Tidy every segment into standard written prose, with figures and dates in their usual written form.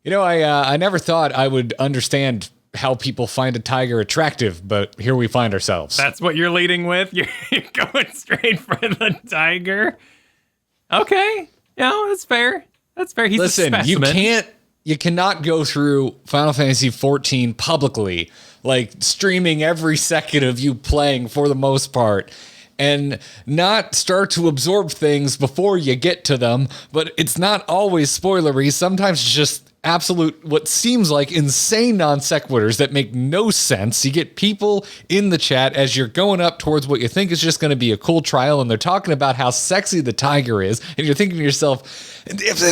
I never thought I would understand how people find a tiger attractive, but here we find ourselves. That's what you're leading with? You're going straight for the tiger? Okay. That's fair. That's fair. He's a specimen. You cannot go through Final Fantasy XIV publicly, like streaming every second of you playing for the most part, and not start to absorb things before you get to them. But it's not always spoilery. Sometimes it's just absolute, what seems like insane non sequiturs that make no sense. You get people in the chat as you're going up towards what you think is just going to be a cool trial, and they're talking about how sexy the tiger is, and you're thinking to yourself,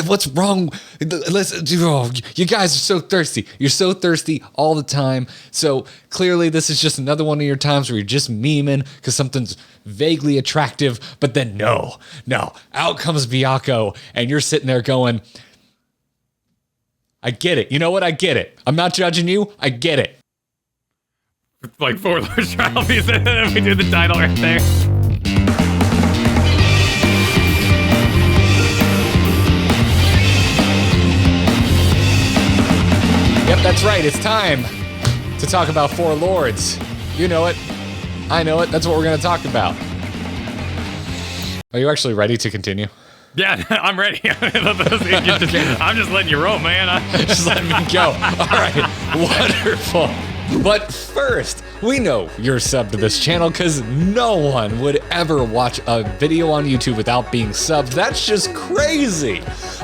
what's wrong? You guys are so thirsty. You're so thirsty all the time. So clearly this is just another one of your times where you're just memeing because something's vaguely attractive, but then no, out comes Byakko, and you're sitting there going, I get it. You know what? I get it. I'm not judging you. I get it. Like 4 Lords Trial, we do the title right there. Yep, that's right. It's time to talk about 4 Lords. You know it. I know it. That's what we're going to talk about. Are you actually ready to continue? Yeah, I'm ready. I'm just letting you roll, man. Just letting me go. All right, wonderful. But first, we know you're subbed to this channel because no one would ever watch a video on YouTube without being subbed. That's just crazy.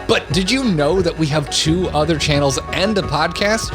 But did you know that we have 2 other channels and a podcast?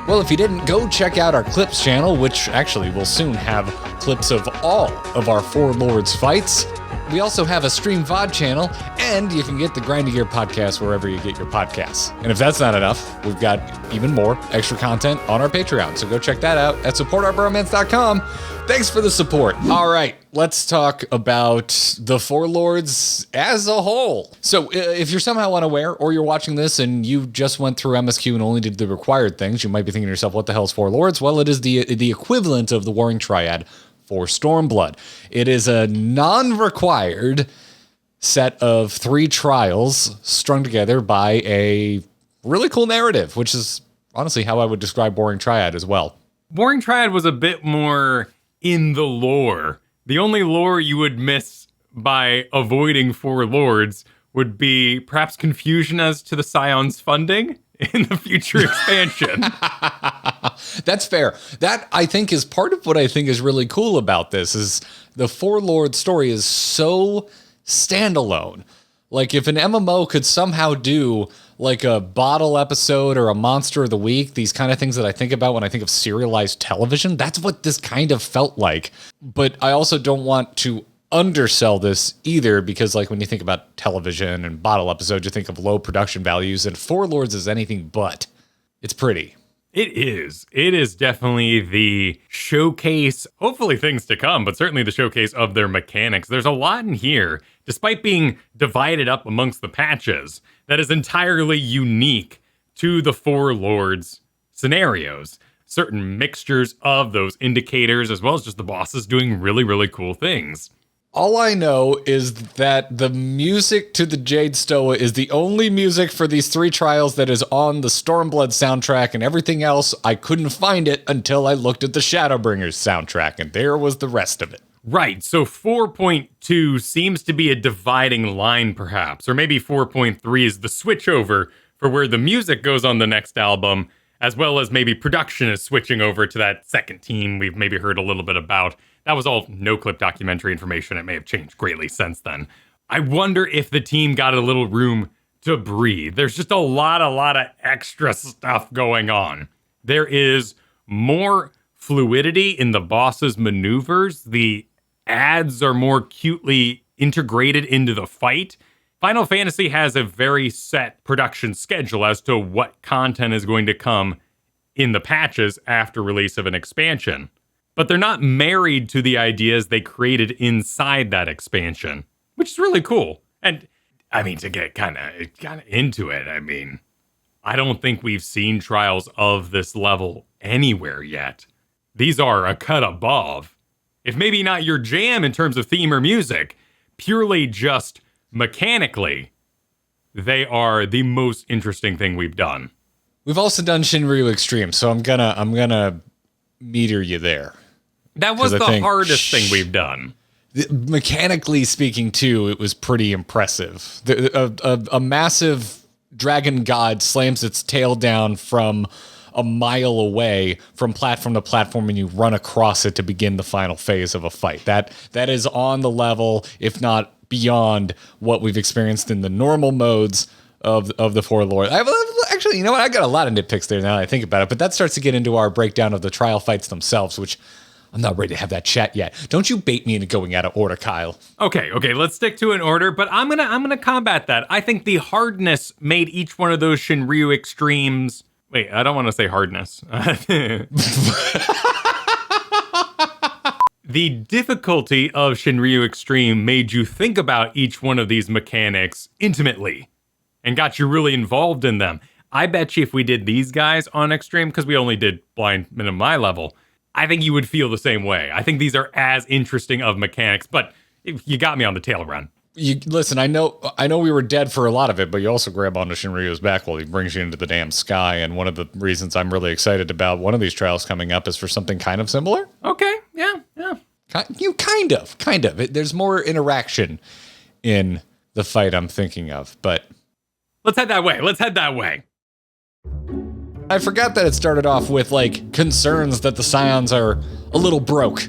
Well, if you didn't, go check out our Clips channel, which actually will soon have clips of all of our 4 Lords fights. We also have a Stream VOD channel, and you can get the Grinding Gear podcast wherever you get your podcasts. And if that's not enough, we've got even more extra content on our Patreon. So go check that out at supportourbromance.com. Thanks for the support. All right, let's talk about the 4 Lords as a whole. So if you're somehow unaware, or you're watching this and you just went through MSQ and only did the required things, you might be thinking to yourself, what the hell is 4 Lords? Well, it is the equivalent of the Warring Triad for Stormblood. It is a non-required set of 3 trials strung together by a really cool narrative, which is honestly how I would describe Warring Triad as well. Warring Triad was a bit more in the lore. The only lore you would miss by avoiding 4 Lords would be perhaps confusion as to the Scion's funding in the future expansion. That's fair. That, I think, is part of what I think is really cool about this, is the 4 Lord story is so standalone. Like, if an MMO could somehow do like a bottle episode or a monster of the week, these kind of things that I think about when I think of serialized television, that's what this kind of felt like. But I also don't want to undersell this either, because like when you think about television and bottle episodes, you think of low production values, and 4 Lords is anything but. It's pretty. It is. It is definitely the showcase, hopefully things to come, but certainly the showcase of their mechanics. There's a lot in here, despite being divided up amongst the patches, that is entirely unique to the 4 Lords scenarios. Certain mixtures of those indicators, as well as just the bosses doing really, really cool things. All I know is that the music to the Jade Stoa is the only music for these 3 trials that is on the Stormblood soundtrack, and everything else, I couldn't find it until I looked at the Shadowbringers soundtrack, and there was the rest of it. Right, so 4.2 seems to be a dividing line, perhaps, or maybe 4.3 is the switchover for where the music goes on the next album, as well as maybe production is switching over to that second team we've maybe heard a little bit about. That was all no-clip documentary information. It may have changed greatly since then. I wonder if the team got a little room to breathe. There's just a lot of extra stuff going on. There is more fluidity in the boss's maneuvers. The ads are more cutely integrated into the fight. Final Fantasy has a very set production schedule as to what content is going to come in the patches after release of an expansion. But they're not married to the ideas they created inside that expansion, which is really cool. And I mean, to get kind of into it, I mean, I don't think we've seen trials of this level anywhere yet. These are a cut above. If maybe not your jam in terms of theme or music, purely just mechanically, they are the most interesting thing we've done. We've also done Shinryu Extreme, so I'm gonna meter you there. That was the hardest thing we've done. Mechanically speaking, too, it was pretty impressive. A massive dragon god slams its tail down from a mile away from platform to platform, and you run across it to begin the final phase of a fight. That is on the level, if not beyond, what we've experienced in the normal modes of the Four Lords. Actually, you know what? I got a lot of nitpicks there now that I think about it, but that starts to get into our breakdown of the trial fights themselves, which I'm not ready to have that chat yet. Don't you bait me into going out of order, Kyle. Okay, let's stick to an order, but I'm gonna combat that. I think the hardness made each one of those Shinryu Extremes. Wait, I don't want to say hardness. The difficulty of Shinryu Extreme made you think about each one of these mechanics intimately and got you really involved in them. I bet you if we did these guys on Extreme, because we only did blind min and my level, I think you would feel the same way. I think these are as interesting of mechanics, but you got me on the tail run. Listen, I know we were dead for a lot of it, but you also grab onto Shinryu's back while he brings you into the damn sky. And one of the reasons I'm really excited about one of these trials coming up is for something kind of similar. Okay, yeah. Kind of. There's more interaction in the fight I'm thinking of, but let's head that way. I forgot that it started off with, like, concerns that the Scions are a little broke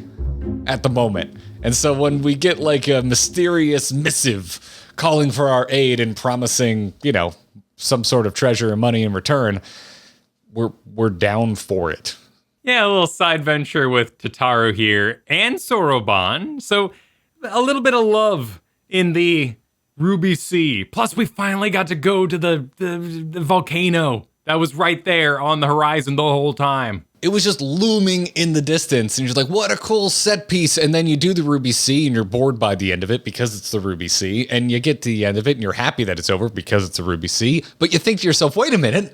at the moment. And so when we get, like, a mysterious missive calling for our aid and promising, some sort of treasure and money in return, we're down for it. Yeah, a little side venture with Tataru here and Soroban. So a little bit of love in the Ruby Sea. Plus, we finally got to go to the volcano that was right there on the horizon the whole time. It was just looming in the distance, and you're like, what a cool set piece. And then you do the Ruby Sea, and you're bored by the end of it because it's the Ruby Sea, and you get to the end of it, and you're happy that it's over because it's the Ruby Sea, but you think to yourself, wait a minute,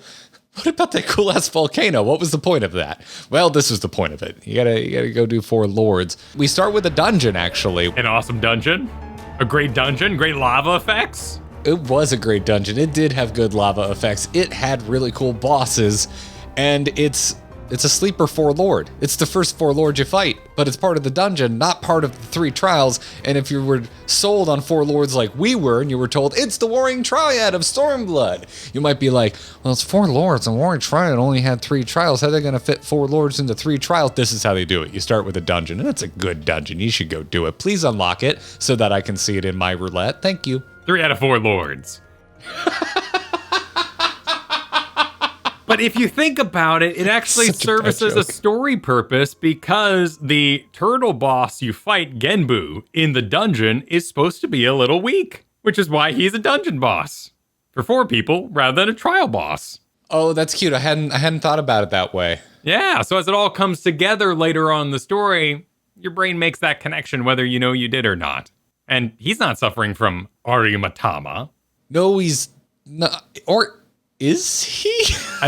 what about that cool-ass volcano? What was the point of that? Well, this was the point of it. You gotta go do Four Lords. We start with a dungeon, actually. An awesome dungeon. A great dungeon. Great lava effects. It was a great dungeon. It did have good lava effects. It had really cool bosses, and it's a sleeper Four Lord. It's the first Four Lord you fight, but it's part of the dungeon, not part of the 3 trials. And if you were sold on Four Lords like we were, and you were told, it's the Warring Triad of Stormblood, you might be like, well, it's 4 Lords, and Warring Triad only had 3 trials. How are they going to fit 4 Lords into 3 trials? This is how they do it. You start with a dungeon, and it's a good dungeon. You should go do it. Please unlock it so that I can see it in my roulette. Thank you. 3 out of 4 Lords. But if you think about it, it actually services a story purpose because the turtle boss you fight, Genbu, in the dungeon is supposed to be a little weak, which is why he's a dungeon boss for 4 people rather than a trial boss. Oh, that's cute. I hadn't thought about it that way. Yeah, so as it all comes together later on in the story, your brain makes that connection whether you know you did or not. And he's not suffering from Arimatama. No, he's not. Or is he?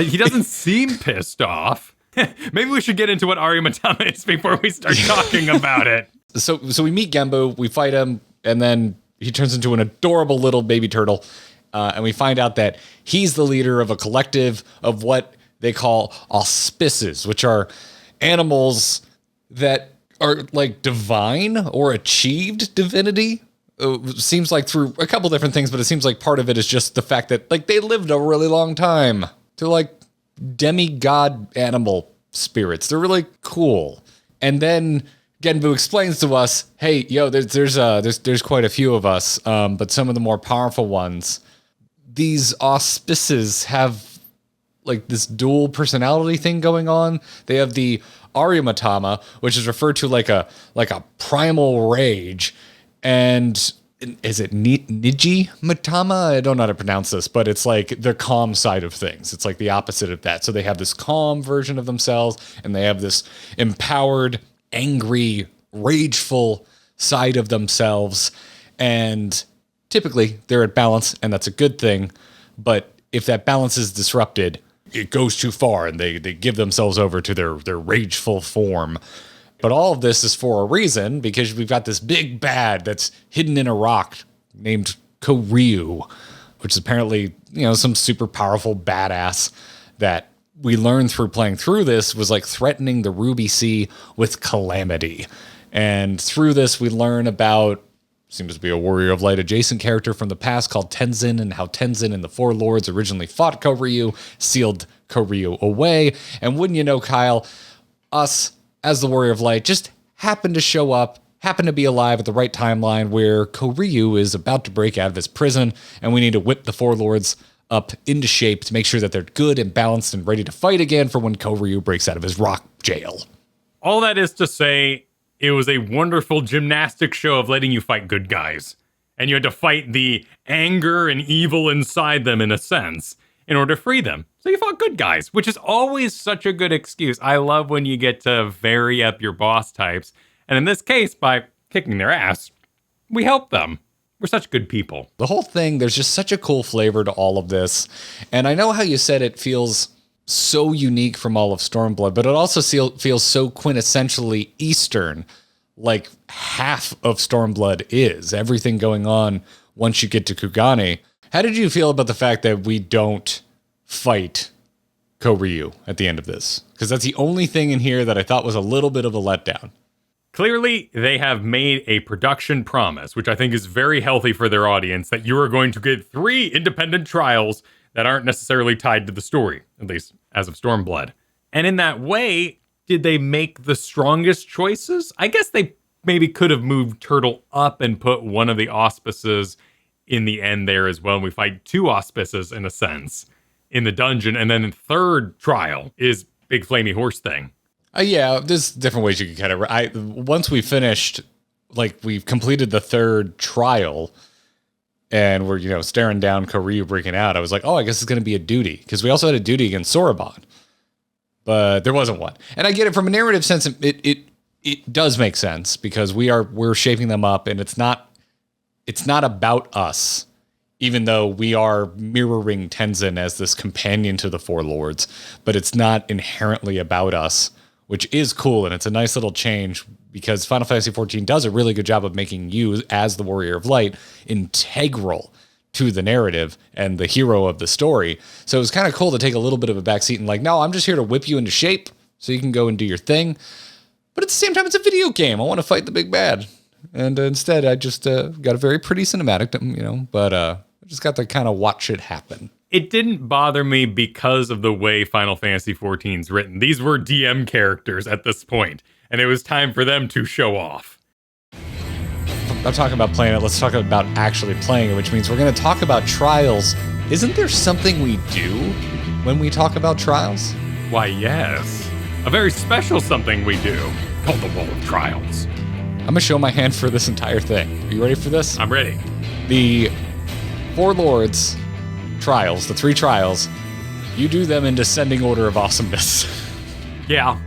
He doesn't seem pissed off. Maybe we should get into what Arimatama is before we start talking about it. So we meet Genbu, we fight him, and then he turns into an adorable little baby turtle. And we find out that he's the leader of a collective of what they call auspices, which are animals that are like divine or achieved divinity. It seems like through a couple different things, but it seems like part of it is just the fact that like they lived a really long time. They're like demigod animal spirits. They're really cool. And then Genbu explains to us, hey, there's quite a few of us, but some of the more powerful ones, these auspices have like this dual personality thing going on. They have the Arimatama, which is referred to like a primal rage. And is it Niji Matama? I don't know how to pronounce this, but it's like the calm side of things. It's like the opposite of that. So they have this calm version of themselves, and they have this empowered, angry, rageful side of themselves. And typically they're at balance, and that's a good thing. But if that balance is disrupted, it goes too far, and they give themselves over to their rageful form. But all of this is for a reason, because we've got this big bad that's hidden in a rock named Koryu, which is apparently, some super powerful badass that we learned through playing through this was like threatening the Ruby Sea with calamity. And through this, we learn about, seems to be a Warrior of Light adjacent character from the past called Tenzen, and how Tenzen and the Four Lords originally fought Koryu, sealed Koryu away. And wouldn't you know, Kyle, us as the Warrior of Light just happened to show up, happened to be alive at the right timeline where Koryu is about to break out of his prison, and we need to whip the Four Lords up into shape to make sure that they're good and balanced and ready to fight again for when Koryu breaks out of his rock jail. All that is to say, it was a wonderful gymnastics show of letting you fight good guys. And you had to fight the anger and evil inside them, in a sense, in order to free them. So you fought good guys, which is always such a good excuse. I love when you get to vary up your boss types. And in this case, by kicking their ass, we help them. We're such good people. The whole thing, there's just such a cool flavor to all of this. And I know how you said it feels so unique from all of Stormblood, but it also feels so quintessentially Eastern, like half of Stormblood is. Everything going on once you get to Kugane. How did you feel about the fact that we don't fight Koryu at the end of this? Because that's the only thing in here that I thought was a little bit of a letdown. Clearly, they have made a production promise, which I think is very healthy for their audience, that you are going to get 3 independent trials that aren't necessarily tied to the story, at least as of Stormblood. And in that way, did they make the strongest choices? I guess they maybe could have moved Turtle up and put one of the auspices in the end there as well. And we fight 2 auspices, in a sense, in the dungeon. And then the third trial is Big Flamey Horse thing. Yeah, there's different ways you can kind of... once we finished, like, we've completed the third trial, and we're, staring down Koryu breaking out, I was like, oh, I guess it's going to be a duty. Because we also had a duty against Soroban. But there wasn't one. And I get it from a narrative sense, it does make sense, because we're shaping them up, and it's not about us, even though we are mirroring Tenzen as this companion to the Four Lords, but it's not inherently about us, which is cool, and it's a nice little change, because Final Fantasy XIV does a really good job of making you, as the Warrior of Light, integral to the narrative and the hero of the story. So it was kind of cool to take a little bit of a backseat and like, no, I'm just here to whip you into shape so you can go and do your thing. But at the same time, it's a video game. I want to fight the big bad. And instead, I just got a very pretty cinematic, but I just got to kind of watch it happen. It didn't bother me because of the way Final Fantasy XIV is written. These were DM characters at this point, and it was time for them to show off. I'm talking about playing it. Let's talk about actually playing it, which means we're going to talk about trials. Isn't there something we do when we talk about trials? Why, yes. A very special something we do, called the Wall of Trials. I'm going to show my hand for this entire thing. Are you ready for this? I'm ready. The Four Lords trials, the 3 trials, you do them in descending order of awesomeness. Yeah.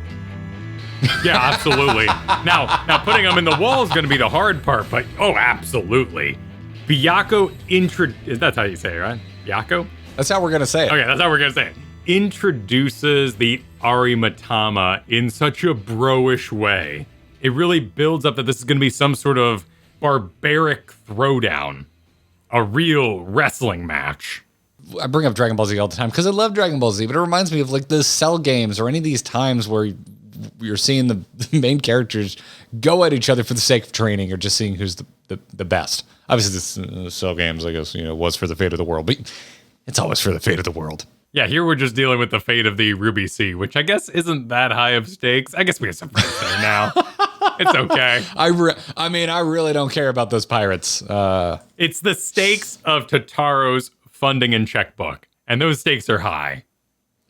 Yeah, absolutely. Now putting them in the wall is going to be the hard part, but oh, absolutely. Byaku that's how you say it, right? Byaku? That's how we're going to say it. Okay, that's how we're going to say it. Introduces the Arimatama in such a bro-ish way. It really builds up that this is going to be some sort of barbaric throwdown. A real wrestling match. I bring up Dragon Ball Z all the time because I love Dragon Ball Z, but it reminds me of like the Cell games or any of these times where you're seeing the main characters go at each other for the sake of training or just seeing who's the best. Obviously, this Cell games, I guess, was for the fate of the world, but it's always for the fate of the world. Yeah, here we're just dealing with the fate of the Ruby Sea, which I guess isn't that high of stakes. I guess we have some friends there now. It's okay. I mean, I really don't care about those pirates. It's the stakes of Totaro's funding and checkbook, and those stakes are high.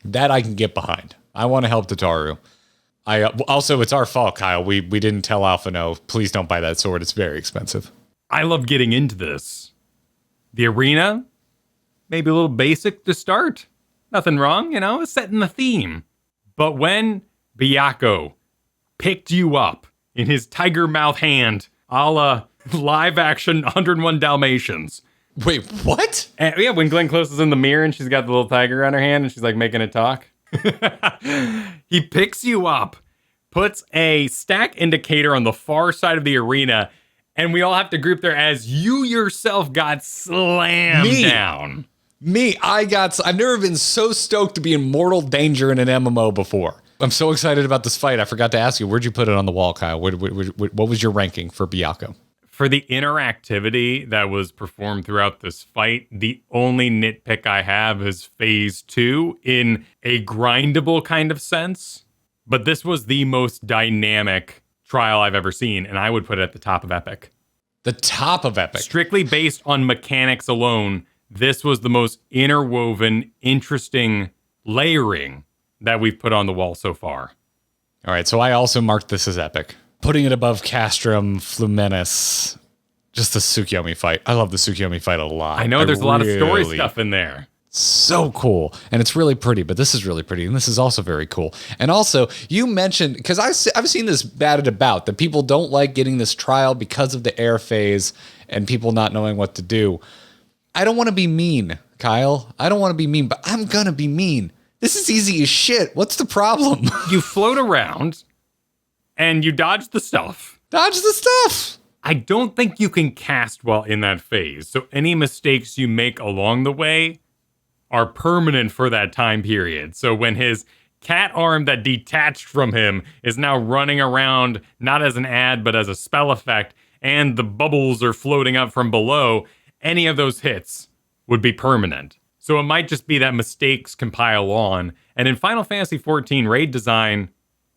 That I can get behind. I want to help Totaru. Also, it's our fault, Kyle. We didn't tell Alpha no, please don't buy that sword. It's very expensive. I love getting into this. The arena, maybe a little basic to start. Nothing wrong, it's setting the theme. But when Byaku picked you up in his tiger mouth hand, a la live action 101 Dalmatians. Wait, what? And, yeah, when Glenn Close is in the mirror and she's got the little tiger on her hand and she's like making it talk. He picks you up, puts a stack indicator on the far side of the arena, and we all have to group there as you yourself got slammed down. I've never been so stoked to be in mortal danger in an MMO before. I'm so excited about this fight. I forgot to ask you, where'd you put it on the wall, Kyle? What was your ranking for Byakko? For the interactivity that was performed throughout this fight, the only nitpick I have is phase 2 in a grindable kind of sense. But this was the most dynamic trial I've ever seen, and I would put it at the top of Epic. The top of Epic? Strictly based on mechanics alone, this was the most interwoven, interesting layering that we've put on the wall so far. All right, so I also marked this as Epic. Putting it above Castrum, Fluminense, just the Tsukiyomi fight. I love the Tsukiyomi fight a lot. I know there's a lot of story stuff in there. So cool. And it's really pretty, but this is really pretty. And this is also very cool. And also, you mentioned, because I've seen this batted about, that people don't like getting this trial because of the air phase and people not knowing what to do. I don't want to be mean, Kyle. I don't want to be mean, but I'm going to be mean. This is easy as shit. What's the problem? You float around and you dodge the stuff. Dodge the stuff. I don't think you can cast while in that phase. So any mistakes you make along the way are permanent for that time period. So when his cat arm that detached from him is now running around, not as an ad, but as a spell effect, and the bubbles are floating up from below, any of those hits would be permanent. So it might just be that mistakes can pile on. And in Final Fantasy XIV raid design,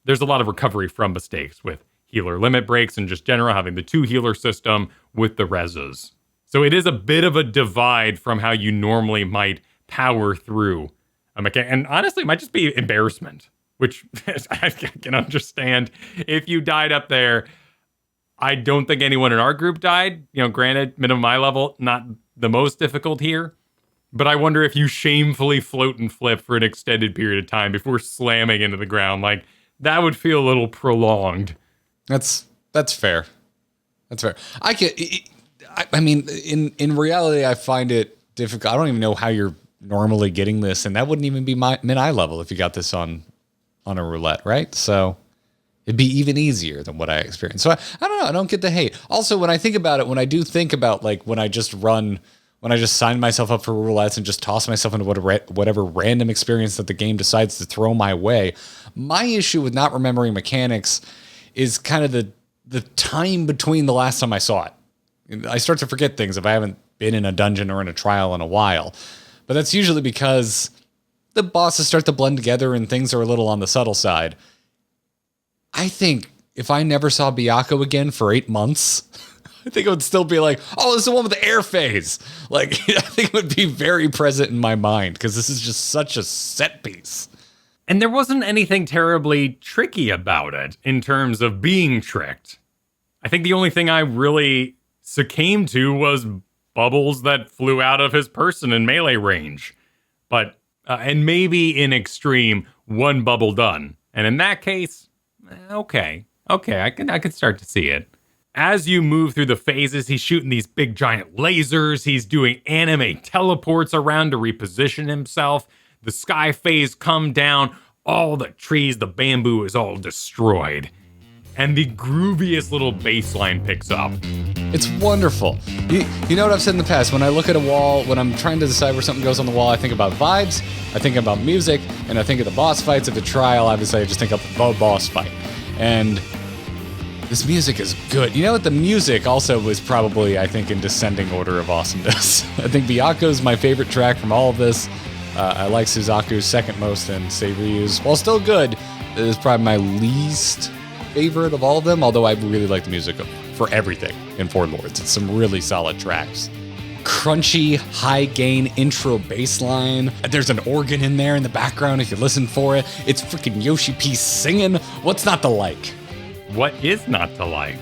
there's a lot of recovery from mistakes with healer limit breaks and just general having the 2 healer system with the reses. So it is a bit of a divide from how you normally might power through a mechanic. And honestly, it might just be embarrassment, which I can understand. If you died up there, I don't think anyone in our group died. You know, granted, minimum eye level, not the most difficult here. But I wonder if you shamefully float and flip for an extended period of time before slamming into the ground. Like, that would feel a little prolonged. That's fair. That's fair. I mean, in reality, I find it difficult. I don't even know how you're normally getting this, and that wouldn't even be my mid-eye level if you got this on a roulette, right? So it'd be even easier than what I experienced. So I don't know. I don't get the hate. Also, when I think about it, when I do think about like when I just sign myself up for roulettes and just toss myself into whatever random experience that the game decides to throw my way, my issue with not remembering mechanics is kind of the time between the last time I saw it. I start to forget things if I haven't been in a dungeon or in a trial in a while. But that's usually because the bosses start to blend together and things are a little on the subtle side. I think if I never saw Byakko again for 8 months, I think it would still be like, oh, this is the one with the air phase. Like, I think it would be very present in my mind because this is just such a set piece. And there wasn't anything terribly tricky about it in terms of being tricked. I think the only thing I really succumbed to was bubbles that flew out of his person in melee range. But, and maybe in extreme, 1 bubble done. And in that case, okay, I can start to see it. As you move through the phases, he's shooting these big giant lasers. He's doing anime teleports around to reposition himself. The sky phase come down. All the trees, the bamboo is all destroyed. And the grooviest little bass line picks up. It's wonderful. You know what I've said in the past? When I look at a wall, when I'm trying to decide where something goes on the wall, I think about vibes, I think about music, and I think of the boss fights of the trial. Obviously, I just think of the boss fight. And this music is good. You know what? The music also was probably, I think, in descending order of awesomeness. I think Byakko's my favorite track from all of this. I like Suzaku's second most, and Seiryu's, while still good, is probably my least favorite of all of them, although I really like the music for everything in Four Lords. It's some really solid tracks. Crunchy, high-gain intro bass line. There's an organ in there in the background if you listen for it. It's freaking Yoshi P singing. What's not to like? What is not to like?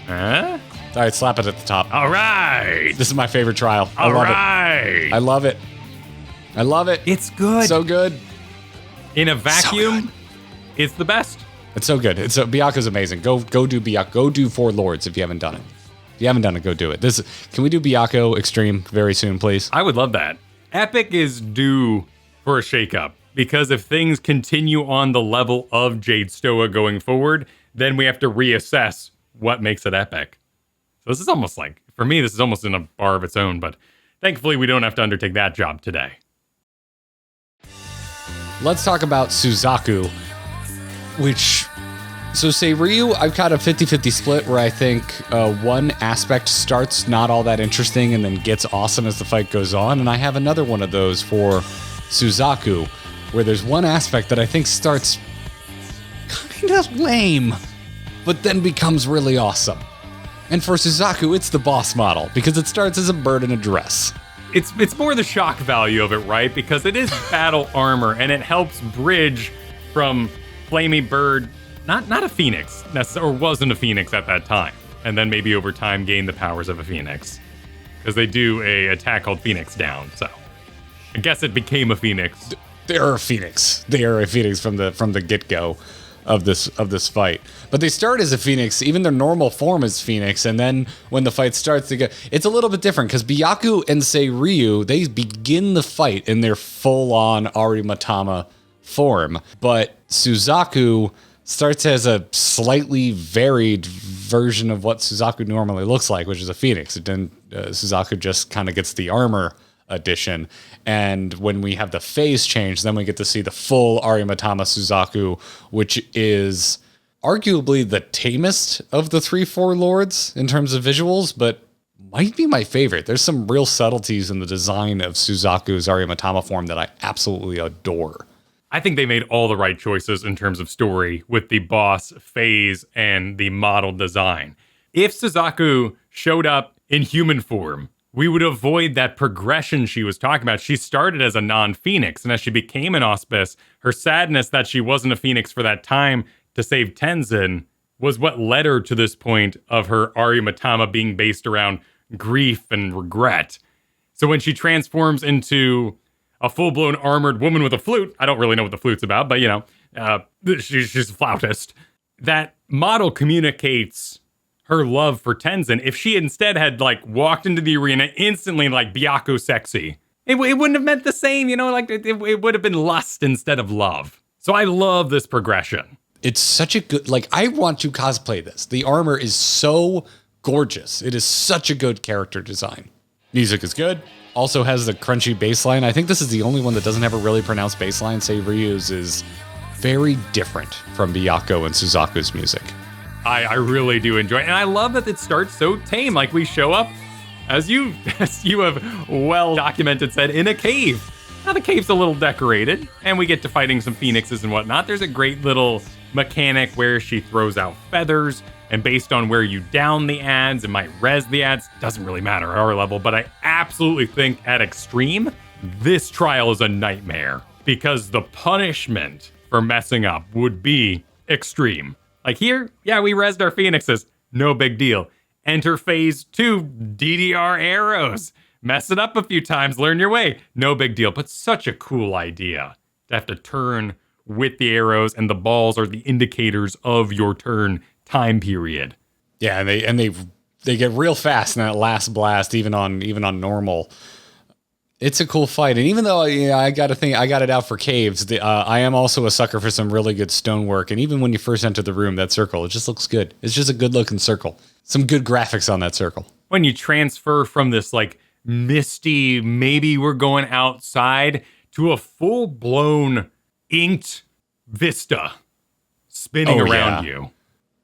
Huh? All right, slap it at the top. All right. This is my favorite trial. I love it. I love it. It's good. So good. In a vacuum, So it's the best. it's so good. Byakko's amazing. Go do Byakko. Go do Four Lords if you haven't done it. If you haven't done it, go do it. Can we do Byakko Extreme very soon, please? I would love that. Epic is due for a shakeup because if things continue on the level of Jade Stoa going forward, then we have to reassess what makes it epic. So this is almost like, for me, this is almost in a bar of its own, but thankfully we don't have to undertake that job today. Let's talk about Suzaku, which... So say Ryu, I've got a 50-50 split where I think one aspect starts not all that interesting and then gets awesome as the fight goes on. And I have another one of those for Suzaku, where there's one aspect that I think starts kind of lame, but then becomes really awesome. And for Suzaku, it's the boss model, because it starts as a bird in a dress. It's more the shock value of it, right? Because it is battle armor, and it helps bridge from Flamey Bird, not a phoenix, or wasn't a phoenix at that time, and then maybe over time gain the powers of a phoenix. Because they do a attack called Phoenix Down, so I guess it became a phoenix. They are a phoenix. They are a phoenix from the get-go of this fight. But they start as a phoenix, even their normal form is phoenix, and then when the fight starts, it's a little bit different, because Byaku and say Ryu, they begin the fight in their full-on Arimatama form, but Suzaku starts as a slightly varied version of what Suzaku normally looks like, which is a phoenix. And then Suzaku just kind of gets the armor edition. And when we have the phase change, then we get to see the full Arimatama Suzaku, which is arguably the tamest of the 3-4 lords in terms of visuals, but might be my favorite. There's some real subtleties in the design of Suzaku's Arimatama form that I absolutely adore. I think they made all the right choices in terms of story with the boss phase and the model design. If Suzaku showed up in human form, we would avoid that progression she was talking about. She started as a non-phoenix, and as she became an auspice, her sadness that she wasn't a phoenix for that time to save Tenzen was what led her to this point of her Arimatama being based around grief and regret. So when she transforms into a full-blown armored woman with a flute. I don't really know what the flute's about, but, she's a flautist. That model communicates her love for Tenzen. If she instead had, walked into the arena instantly, Byaku sexy, it wouldn't have meant the same, it would have been lust instead of love. So I love this progression. It's such a good, I want to cosplay this. The armor is so gorgeous. It is such a good character design. Music is good. Also has the crunchy bass line. I think this is the only one that doesn't have a really pronounced bass line. Say Ryu's is very different from Byaku and Suzaku's music. I really do enjoy it. And I love that it starts so tame. We show up, as you have well documented said, in a cave. Now the cave's a little decorated, and we get to fighting some phoenixes and whatnot. There's a great little mechanic where she throws out feathers, and based on where you down the ads, it might res the ads. Doesn't really matter at our level, but I absolutely think at extreme, this trial is a nightmare, because the punishment for messing up would be extreme. Here, yeah, we resed our phoenixes. No big deal. Enter phase 2, DDR arrows. Mess it up a few times, learn your way. No big deal, but such a cool idea to have to turn with the arrows, and the balls are the indicators of your turn time period. Yeah, and they get real fast in that last blast, even on normal. It's a cool fight, and even though I got it out for caves, I am also a sucker for some really good stonework. And even when you first enter the room, that circle, it just looks good. It's just a good looking circle. Some good graphics on that circle. When you transfer from this misty, maybe we're going outside, to a full blown inked vista spinning around you.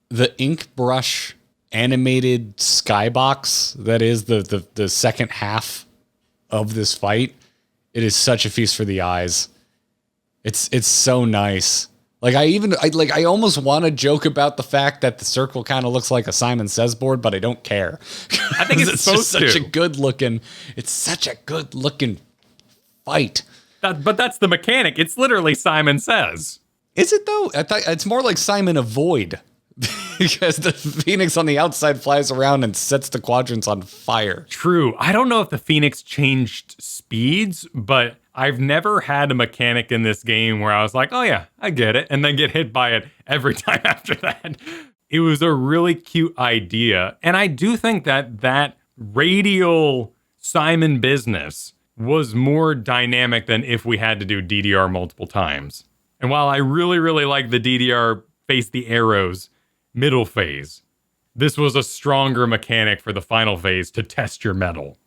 The ink brush animated skybox that is the second half of this fight, it is such a feast for the eyes. It's so nice. I almost want to joke about the fact that the circle kind of looks like a Simon Says board, but I don't care. I think it's supposed to. It's such a good looking fight. But that's the mechanic. It's literally Simon Says. Is it though? I thought it's more like Simon Avoid. Because the Phoenix on the outside flies around and sets the quadrants on fire. True. I don't know if the Phoenix changed speeds, but I've never had a mechanic in this game where I was like, oh yeah, I get it, and then get hit by it every time after that. It was a really cute idea. And I do think that radial Simon business was more dynamic than if we had to do DDR multiple times. And while I really, really like the DDR face the arrows middle phase, this was a stronger mechanic for the final phase to test your mettle.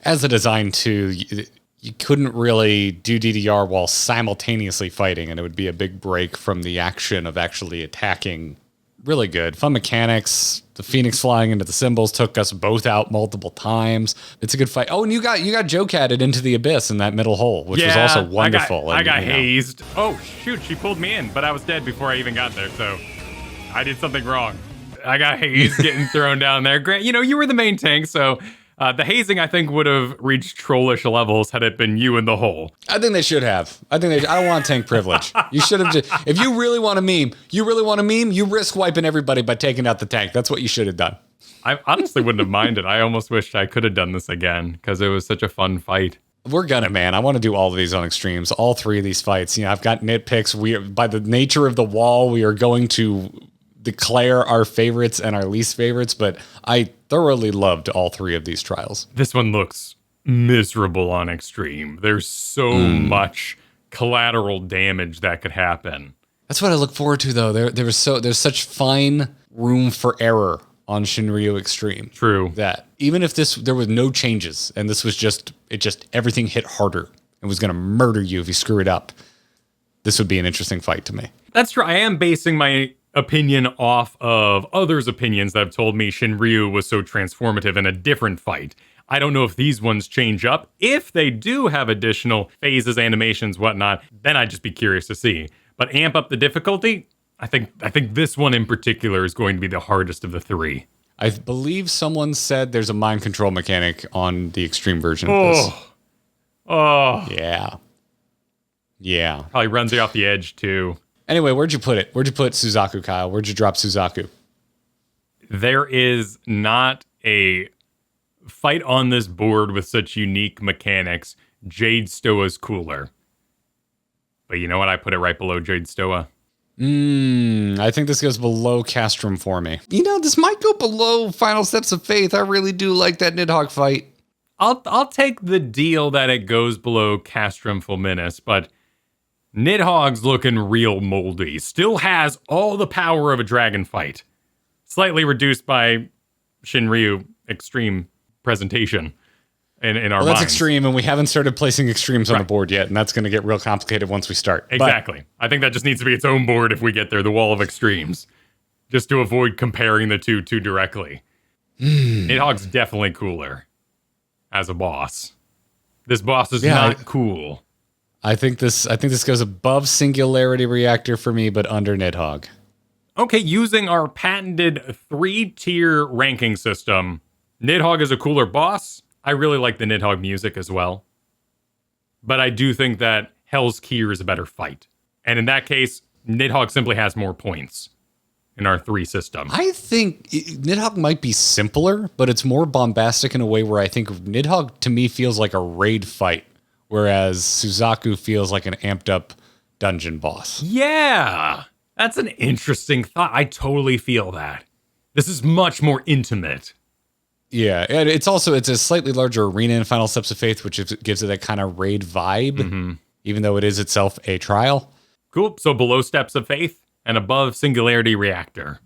As a design too, you couldn't really do DDR while simultaneously fighting, and it would be a big break from the action of actually attacking. Really good. Fun mechanics. The Phoenix flying into the symbols took us both out multiple times. It's a good fight. Oh, and you got Joe-catted into the abyss in that middle hole, which was also wonderful. I got hazed. Oh, shoot, she pulled me in, but I was dead before I even got there, so I did something wrong. I got hazed getting thrown down there. Grant, you were the main tank, so the hazing, I think, would have reached trollish levels had it been you in the hole. I think they should have. I don't want tank privilege. You should have just, if you really want to meme, you risk wiping everybody by taking out the tank. That's what you should have done. I honestly wouldn't have minded. I almost wished I could have done this again because it was such a fun fight. We're gonna, man. I want to do all of these on extremes. All 3 of these fights. I've got nitpicks. By the nature of the wall, we are going to declare our favorites and our least favorites, but I thoroughly loved all 3 of these trials. This one looks miserable on extreme. There's so much collateral damage that could happen. That's what I look forward to, though. There's such fine room for error on Shinryu Extreme. True. That even if there was no changes and this was just everything hit harder and was going to murder you if you screw it up, this would be an interesting fight to me. That's true. I am basing my opinion off of others' opinions that have told me Shinryu was so transformative in a different fight. I don't know if these ones change up. If they do have additional phases, animations, whatnot, then I'd just be curious to see. But amp up the difficulty, I think this one in particular is going to be the hardest of the 3. I believe someone said there's a mind control mechanic on the extreme version of this. Oh. Yeah. Probably runs you off the edge, too. Anyway, where'd you put it? Where'd you put Suzaku, Kyle? Where'd you drop Suzaku? There is not a fight on this board with such unique mechanics. Jade Stoa's cooler. But you know what? I put it right below Jade Stoa. I think this goes below Castrum for me. This might go below Final Steps of Faith. I really do like that Nidhogg fight. I'll take the deal that it goes below Castrum Fulminus, but Nidhogg's looking real moldy. Still has all the power of a dragon fight. Slightly reduced by Shinryu Extreme presentation in our minds. That's extreme, and we haven't started placing extremes on the board yet, and that's going to get real complicated once we start. Exactly. I think that just needs to be its own board if we get there, the wall of extremes, just to avoid comparing the two too directly. Nidhogg's definitely cooler as a boss. This boss is not cool. I think this goes above Singularity Reactor for me, but under Nidhogg. Okay, using our patented 3-tier ranking system, Nidhogg is a cooler boss. I really like the Nidhogg music as well. But I do think that Hell's Kier is a better fight. And in that case, Nidhogg simply has more points in our 3 system. I think Nidhogg might be simpler, but it's more bombastic in a way where I think Nidhogg to me feels like a raid fight, whereas Suzaku feels like an amped up dungeon boss. Yeah, that's an interesting thought. I totally feel that. This is much more intimate. Yeah, and it's a slightly larger arena in Final Steps of Faith, which gives it that kind of raid vibe, even though it is itself a trial. Cool. So below Steps of Faith and above Singularity Reactor.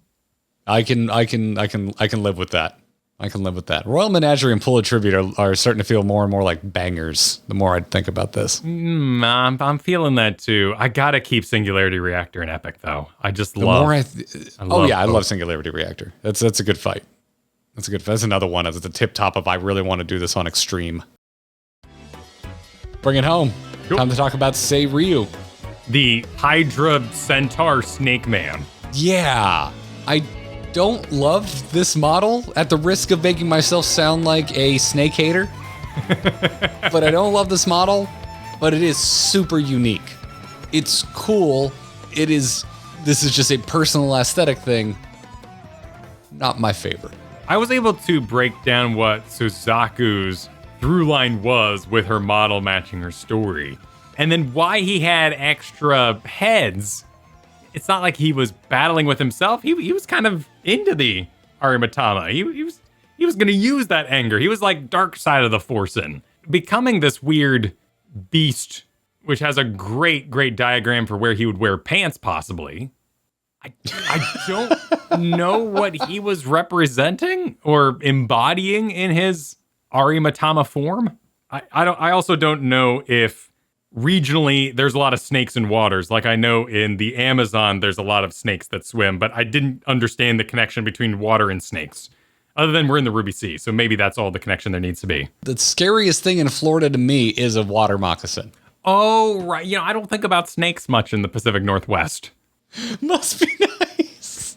I can live with that. I can live with that. Royal Menagerie and Pull of Tribute are starting to feel more and more like bangers the more I think about this. I'm feeling that too. I gotta keep Singularity Reactor and Epic though. I just love. I love Singularity Reactor. That's a good fight. That's a good. That's another one that's at the tip top of I really want to do this on extreme. Bring it home. Cool. Time to talk about Sei Ryu. The Hydra Centaur Snake Man. Yeah, I don't love this model at the risk of making myself sound like a snake hater. But I don't love this model, but it is super unique. It's cool. This is just a personal aesthetic thing. Not my favorite. I was able to break down what Suzaku's through line was with her model matching her story. And then why he had extra heads. It's not like he was battling with himself. He was kind of into the Arimatama. He was going to use that anger. He was like dark side of the Forsen. Becoming this weird beast, which has a great diagram for where he would wear pants possibly. I don't know what he was representing or embodying in his Arimatama form. I also don't know if regionally there's a lot of snakes in waters. Like I know in the Amazon there's a lot of snakes that swim, but I didn't understand the connection between water and snakes. Other than we're in the Ruby Sea, so maybe that's all the connection there needs to be. The scariest thing in Florida to me is a water moccasin. Oh, right. I don't think about snakes much in the Pacific Northwest. Must be nice.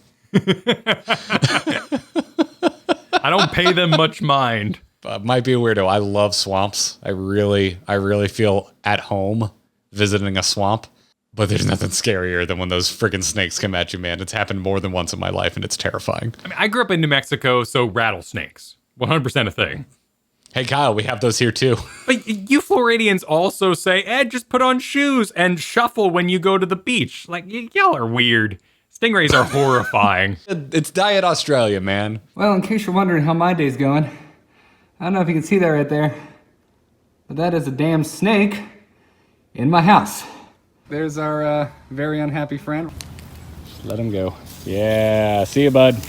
I don't pay them much mind. Might be a weirdo. I love swamps. I really feel at home visiting a swamp. But there's nothing scarier than when those friggin' snakes come at you, man. It's happened more than once in my life, and it's terrifying. I mean, I grew up in New Mexico, so rattlesnakes, 100% a thing. Hey, Kyle, we have those here, too. But you Floridians also say, just put on shoes and shuffle when you go to the beach. Like, y'all are weird. Stingrays are horrifying. It's Diet Australia, man. Well, in case you're wondering how my day's going, I don't know if you can see that right there, but that is a damn snake in my house. There's our very unhappy friend. Just let him go. Yeah, see you, bud.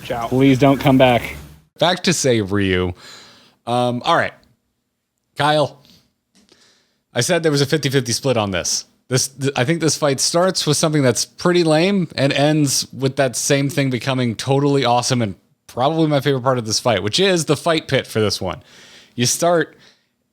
Ciao. Please don't come back. Back to say Ryu. All right. Kyle, I said there was a 50-50 split on this. I think this fight starts with something that's pretty lame and ends with that same thing becoming totally awesome and probably my favorite part of this fight, which is the fight pit for this one. You start,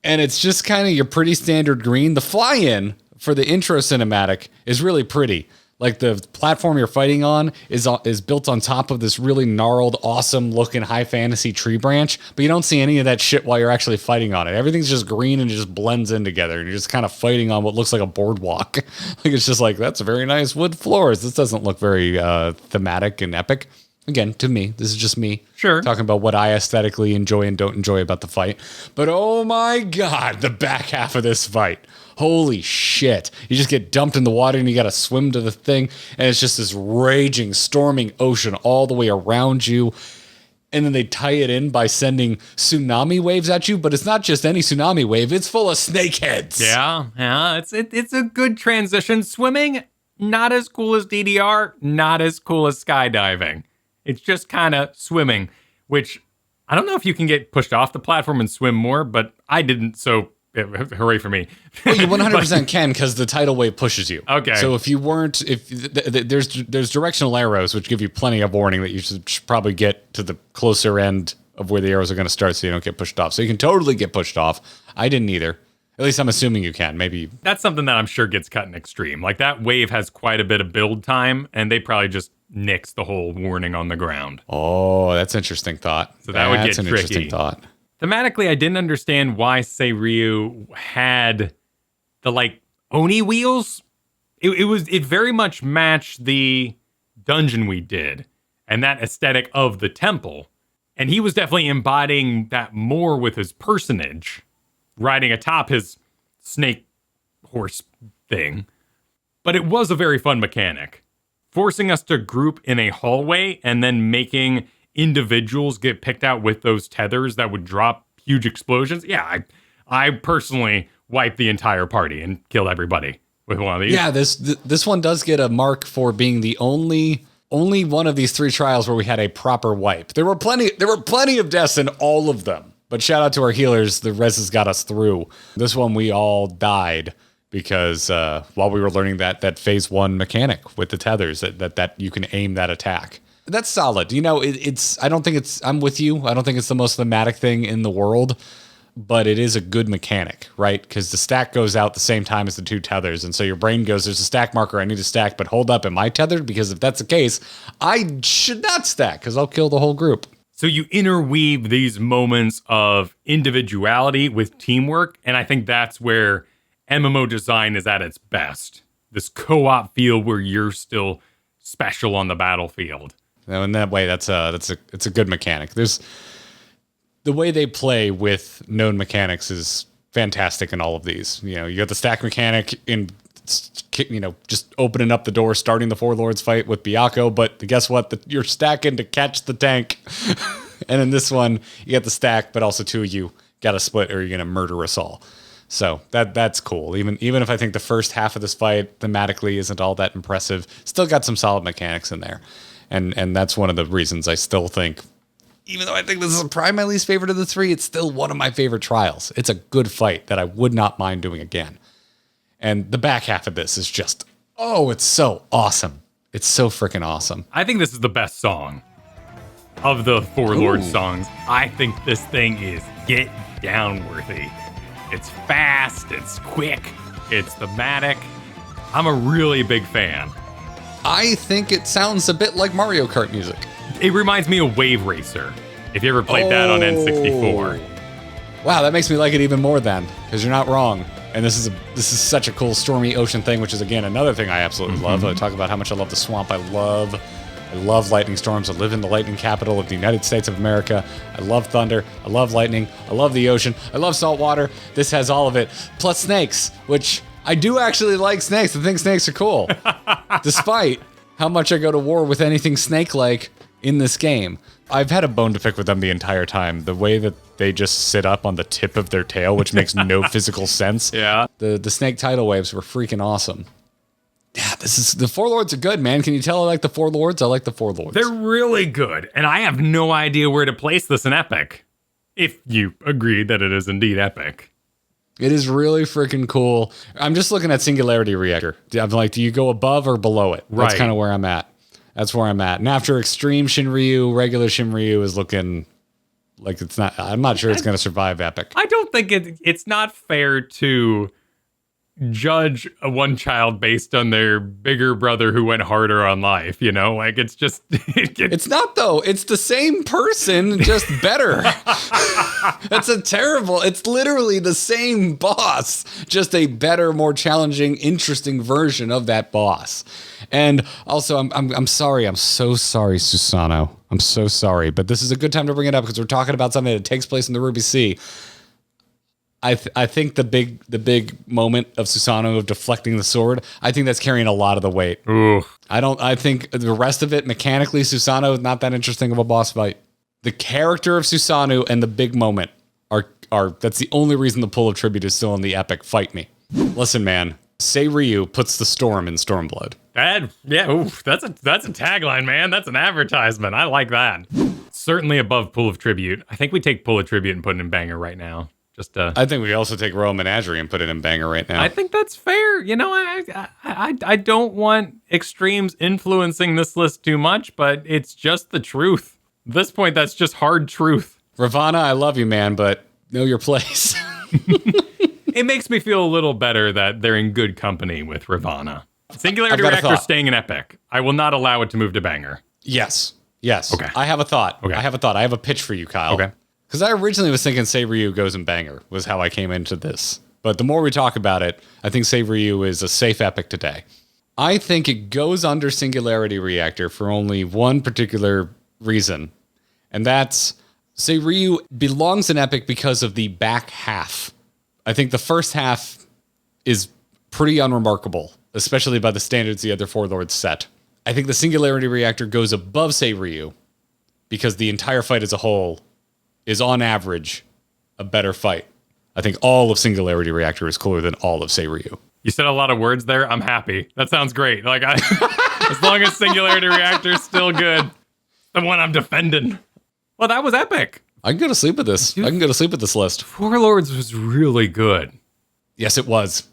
and it's just kind of your pretty standard green. The fly-in for the intro cinematic is really pretty. Like the platform you're fighting on is built on top of this really gnarled, awesome looking high fantasy tree branch, but you don't see any of that shit while you're actually fighting on it. Everything's just green and it just blends in together. And you're just kind of fighting on what looks like a boardwalk. Like it's just like, that's a very nice wood floors. This doesn't look very thematic and epic. Again, to me, this is just me talking about what I aesthetically enjoy and don't enjoy about the fight. But oh my God, the back half of this fight. Holy shit. You just get dumped in the water and you got to swim to the thing. And it's just this raging, storming ocean all the way around you. And then they tie it in by sending tsunami waves at you. But it's not just any tsunami wave. It's full of snakeheads. Yeah. It's a good transition. Swimming, not as cool as DDR, not as cool as skydiving. It's just kind of swimming, which I don't know if you can get pushed off the platform and swim more, but I didn't, so hooray for me. Well, you 100% can because the tidal wave pushes you. Okay. So if you weren't, there's directional arrows which give you plenty of warning that you should probably get to the closer end of where the arrows are going to start so you don't get pushed off. So you can totally get pushed off. I didn't either. At least I'm assuming you can. Maybe. That's something that I'm sure gets cut in extreme. Like that wave has quite a bit of build time, and they probably just nix the whole warning on the ground. Oh, that's an interesting thought. So that would get tricky. Interesting thought. Thematically, I didn't understand why Seiryu had the like Oni wheels. It very much matched the dungeon we did and that aesthetic of the temple. And he was definitely embodying that more with his personage, riding atop his snake horse thing. But it was a very fun mechanic, forcing us to group in a hallway and then making individuals get picked out with those tethers that would drop huge explosions. Yeah, I personally wiped the entire party and killed everybody with one of these. Yeah, this one does get a mark for being the only one of these 3 trials where we had a proper wipe. There were plenty of deaths in all of them. But shout out to our healers, the reses got us through. This one we all died because while we were learning that phase 1 mechanic with the tethers, that you can aim that attack. That's solid. I'm with you. I don't think it's the most thematic thing in the world, but it is a good mechanic, right? Because the stack goes out the same time as the 2 tethers. And so your brain goes, there's a stack marker. I need to stack, but hold up. Am I tethered? Because if that's the case, I should not stack because I'll kill the whole group. So you interweave these moments of individuality with teamwork. And I think that's where MMO design is at its best. This co-op feel where you're still special on the battlefield. Now, in that way, it's a good mechanic. There's the way they play with known mechanics is fantastic in all of these. You know, you got the stack mechanic in, just opening up the door, starting the 4 Lords fight with Byakko, but guess what? You're stacking to catch the tank. And in this one, you get the stack, but also 2 of you got to split or you're going to murder us all. So that's cool. Even if I think the first half of this fight thematically isn't all that impressive, still got some solid mechanics in there. And that's one of the reasons I still think even though I think this is probably my least favorite of the three, it's still one of my favorite trials. It's a good fight that I would not mind doing again. And the back half of this is just, oh, it's so awesome. It's so freaking awesome. I think this is the best song of the Four Lords songs. I think this thing is get down worthy. It's fast, it's quick, it's thematic. I'm a really big fan. I think it sounds a bit like Mario Kart music. It reminds me of Wave Racer, if you ever played that on N64. Wow, that makes me like it even more then, because you're not wrong. And this is such a cool stormy ocean thing, which is, again, another thing I absolutely love. I talk about how much I love the swamp. I love lightning storms. I live in the lightning capital of the United States of America. I love thunder. I love lightning. I love the ocean. I love salt water. This has all of it. Plus snakes, which I do actually like snakes. I think snakes are cool. Despite how much I go to war with anything snake-like in this game. I've had a bone to pick with them the entire time. The way that they just sit up on the tip of their tail, which makes no physical sense. Yeah. The snake tidal waves were freaking awesome. Yeah, the Four Lords are good, man. Can you tell I like the Four Lords? I like the Four Lords. They're really good, and I have no idea where to place this in Epic. If you agree that it is indeed epic. It is really freaking cool. I'm just looking at Singularity Reactor. I'm like, do you go above or below it? That's kind of where I'm at. That's where I'm at. And after Extreme Shinryu, regular Shinryu is looking like it's not. I'm not sure it's going to survive Epic. I don't think it's not fair to judge one child based on their bigger brother who went harder on life, you know? Like, it's just... It's not, though. It's the same person, just better. That's a terrible... It's literally the same boss, just a better, more challenging, interesting version of that boss. And also, I'm sorry. I'm so sorry, Susano. I'm so sorry. But this is a good time to bring it up because we're talking about something that takes place in the Ruby Sea. I think the big moment of Susano of deflecting the sword, I think that's carrying a lot of the weight. Ooh. I think the rest of it, mechanically, Susano is not that interesting of a boss fight. The character of Susano and the big moment are that's the only reason the pull of tribute is still in the epic. Fight me. Listen, man. Seiryu puts the storm in Stormblood. That's a tagline, man. That's an advertisement. I like that. Certainly above Pull of Tribute. I think we take Pull of Tribute and put it in Banger right now. I think we also take Royal Menagerie and put it in Banger right now. I think that's fair. You know, I don't want extremes influencing this list too much, but it's just the truth. At this point, that's just hard truth. Ravana, I love you, man, but know your place. It makes me feel a little better that they're in good company with Ravana. Singularity Reactor staying in Epic. I will not allow it to move to Banger. Yes. Okay. I have a thought. Okay. I have a pitch for you, Kyle. Okay. Because I originally was thinking Seiryu goes in Banger, was how I came into this. But the more we talk about it, I think Seiryu is a safe epic today. I think it goes under Singularity Reactor for only one particular reason. And that's Seiryu belongs in epic because of the back half. I think the first half is pretty unremarkable, especially by the standards the other Four Lords set. I think the Singularity Reactor goes above Seiryu because the entire fight as a whole is on average a better fight. I think all of Singularity Reactor is cooler than all of Seiryu. You said a lot of words there. I'm happy. That sounds great. Like, as long as Singularity Reactor is still good, the one I'm defending. Well, that was epic. I can go to sleep with this. I can go to sleep with this list. Four Lords was really good. Yes, it was.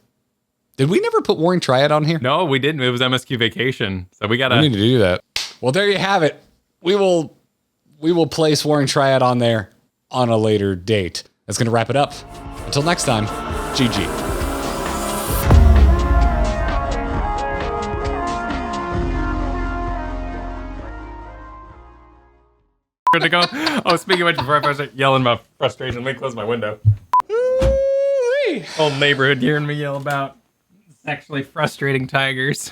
Did we never put Warring Triad on here? No, we didn't. It was MSQ Vacation. So we need to do that. Well, there you have it. We will place Warring Triad on there on a later date. That's going to wrap it up. Until next time, GG. Good to go. Oh, speaking of which, before I start yelling about frustration, let me close my window. Whole neighborhood hearing me yell about sexually frustrating tigers.